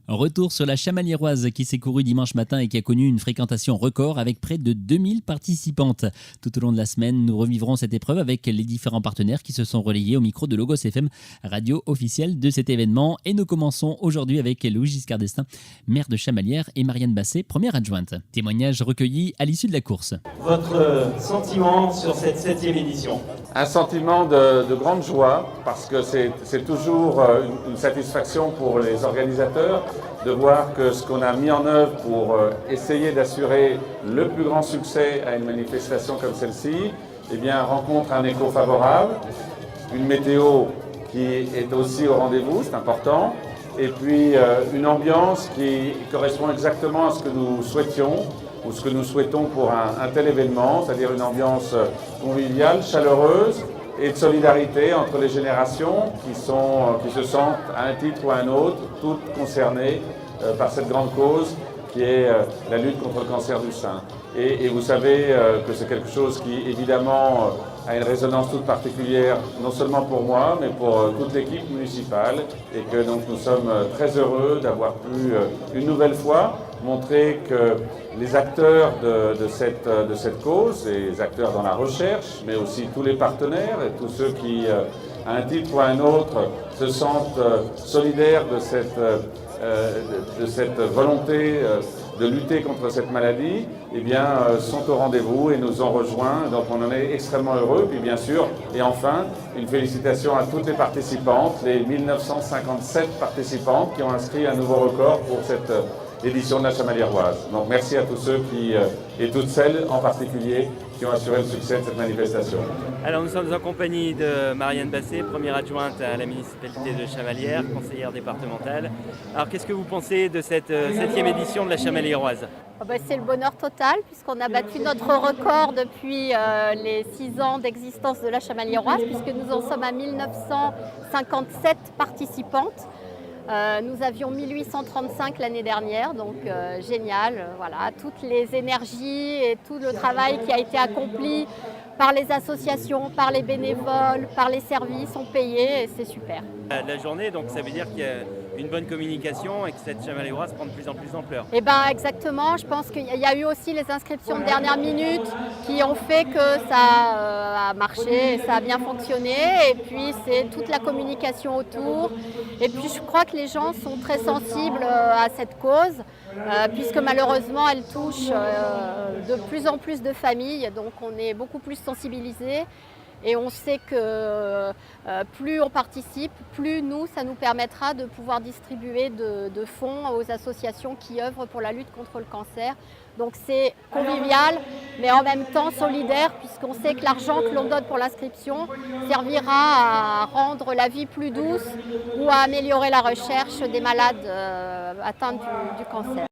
Retour sur la Chamaliéroise qui s'est courue dimanche matin et qui a connu une fréquentation record avec près de 2000 participantes. Tout au long de la semaine, nous revivrons cette épreuve avec les différents partenaires qui se sont relayés au micro de Logos FM, radio officielle de cet événement. Et nous commençons aujourd'hui avec Louis Giscard d'Estaing, maire de Chamalières, et Marianne Basset, première adjointe. Témoignage recueilli à l'issue de la course. Votre sentiment sur cette 7e édition? Un sentiment de grande joie, parce que c'est toujours une satisfaction pour les organisateurs de voir que ce qu'on a mis en œuvre pour essayer d'assurer le plus grand succès à une manifestation comme celle-ci, eh bien, rencontre un écho favorable, une météo qui est aussi au rendez-vous, c'est important, et puis une ambiance qui correspond exactement à ce que nous souhaitions ou ce que nous souhaitons pour un tel événement, c'est-à-dire une ambiance conviviale, chaleureuse et de solidarité entre les générations qui se sentent à un titre ou à un autre, toutes concernées par cette grande cause qui est la lutte contre le cancer du sein. Et vous savez que c'est quelque chose qui évidemment a une résonance toute particulière, non seulement pour moi, mais pour toute l'équipe municipale, et que donc nous sommes très heureux d'avoir pu une nouvelle fois montrer que les acteurs de cette cause, les acteurs dans la recherche, mais aussi tous les partenaires et tous ceux qui, à un titre ou à un autre, se sentent solidaires de cette volonté de lutter contre cette maladie, eh bien, sont au rendez-vous et nous ont rejoints. Donc on en est extrêmement heureux. Puis bien sûr, et enfin, une félicitation à toutes les participantes, les 1957 participantes qui ont inscrit un nouveau record pour cette édition de la Chamaliéroise. Donc merci à tous ceux et toutes celles en particulier qui ont assuré le succès de cette manifestation. Alors nous sommes en compagnie de Marianne Basset, première adjointe à la municipalité de Chamalières, conseillère départementale. Alors qu'est-ce que vous pensez de cette 7e édition de la Chamaliéroise? C'est le bonheur total puisqu'on a battu notre record depuis les 6 ans d'existence de la Chamaliéroise, puisque nous en sommes à 1957 participantes. Nous avions 1835 l'année dernière, donc génial. Voilà, toutes les énergies et tout le travail qui a été accompli par les associations, par les bénévoles, par les services sont payés et c'est super. La journée, donc ça veut dire qu'il y a une bonne communication et que cette Chamaliéroise prend de plus en plus d'ampleur. Eh bien exactement, je pense qu'il y a eu aussi les inscriptions de dernière minute qui ont fait que ça a marché, ça a bien fonctionné, et puis c'est toute la communication autour. Et puis je crois que les gens sont très sensibles à cette cause, puisque malheureusement elle touche de plus en plus de familles, donc on est beaucoup plus sensibilisés. Et on sait que plus on participe, plus ça nous permettra de pouvoir distribuer de fonds aux associations qui œuvrent pour la lutte contre le cancer. Donc c'est convivial, mais en même temps solidaire, puisqu'on sait que l'argent que l'on donne pour l'inscription servira à rendre la vie plus douce ou à améliorer la recherche des malades atteints du cancer.